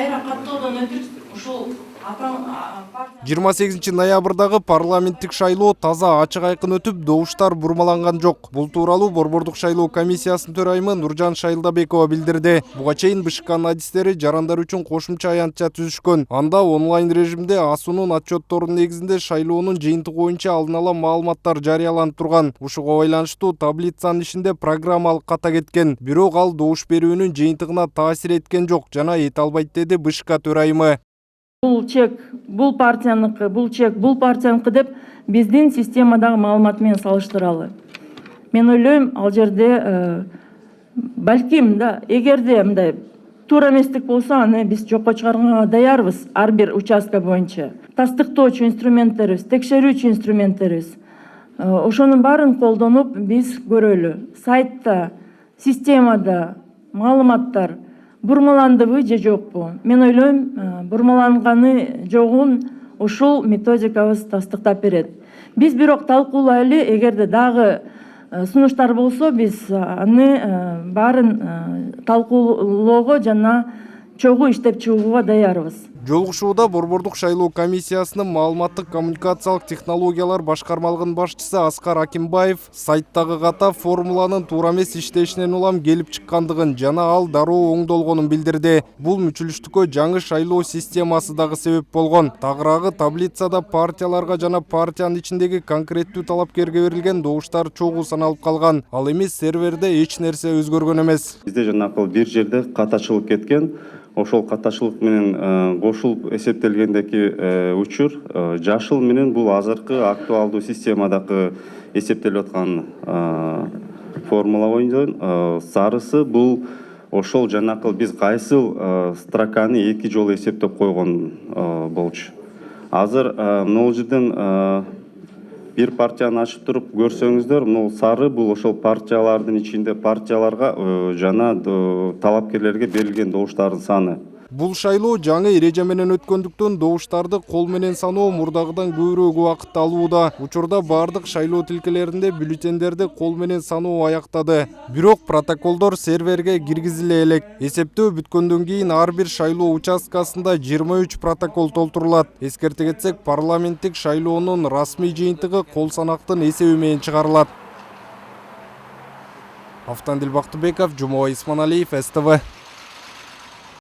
кайра каттоодон өтүп ушул 28 ноябрдагы парламенттик шайлоо таза ачык айкын өтүп, добуштар бурмаланган жок. Бул тууралуу Борбордук шайлоо комиссиясынын төрайымы Нуржан Шайылдабекова билдирди. Буга чейин БШКнын адистери жарандар үчүн кошумча аянтча түзүшкөн. Анда онлайн режимде АСУнун отчетторунун негизинде шайлоонун жыйынтыгы боюнча алдын ала маалыматтар жарыяланып турган. Ушуга байланыштуу таблицанын ишинде программалык ката кеткен. Бирок ал добуш берүүнүн жыйынтыгына таасир эткен жок жана эте албайт, деди БШК төрайымы. Бул чек бул партияныкы, бул чек бул партияныкы деп биздин системадагы маалымат менен салыштыралы. Мен ойлойм, ал жерде балким да, эгерде мындай туура эместик болсо, аны биз жокко чыгарганга даярбыз ар бир участка боюнча. Тастыктоочу инструменттерибиз, текшерүүчү инструменттерибиз. Ошонун баарын колдонуп биз көрөлү. Сайтта, системада маалыматтар бурмаландыбы же жокпу? Мен ойлойм, бурмаланганы жогун ушул методикабыз тастыктап берет. Биз бирок талкуулайлы, эгерде дагы сунуштар болсо, биз аны баарын талкуулоого жана чогуу иштеп чыгууга даярбыз. Жолугушууда Борбордук шайлоо комиссиясынын маалыматтык коммуникациялык технологиялар башкармалыгынын башчысы Аскар Акимбаев сайттагы ката формуланын туура эмес иштешинен улам келип чыккандыгын жана ал дароо оңдолгонун билдирди. Бул мүчүлүштүккө жаңы шайлоо системасы дагы себеп болгон. Тагыраагы таблицада партияларга жана партиянын ичиндеги конкреттүү талапкерге берилген добуштар чогуу саналып калган. Ал эми серверде эч нерсе өзгөргөн эмес. Бизде жанакы бир жерде катачылык кеткен. Ошол катачылык менен кошулуп эсептелгендеки учур жашыл менен бул азыркы актуалдуу системадагы эсептелип аткан формула боюнча, сарысы бул ошол жанакы биз кайсыл строканы 2 жолу эсептеп койгон болчу. Азыр могул жерден бир партияны ачып туруп көрсөңүздөр, могул сары бул ошол партиялардын ичинде партияларга жана талапкерлерге берилген добуштардын саны. Бул шайлоо жаңы эреже менен өткөндүктөн добуштарды кол менен саноо мурдагыдан көбүрөөк убакыт алууда. Учурда бардык шайлоо тилкелеринде бюллетендерди кол менен саноо аяктады. Бирок протоколдор серверге киргизиле элек. Эсептөө бүткөндөн кийин ар бир шайлоо участкасында 23 протокол толтурулат. Эскерте кетсек, парламенттик шайлоонун расмий жыйынтыгы кол санактын эсеби менен чыгарылат. Автандил Бактыбеков, Жумабай Исманалиев, СТВ.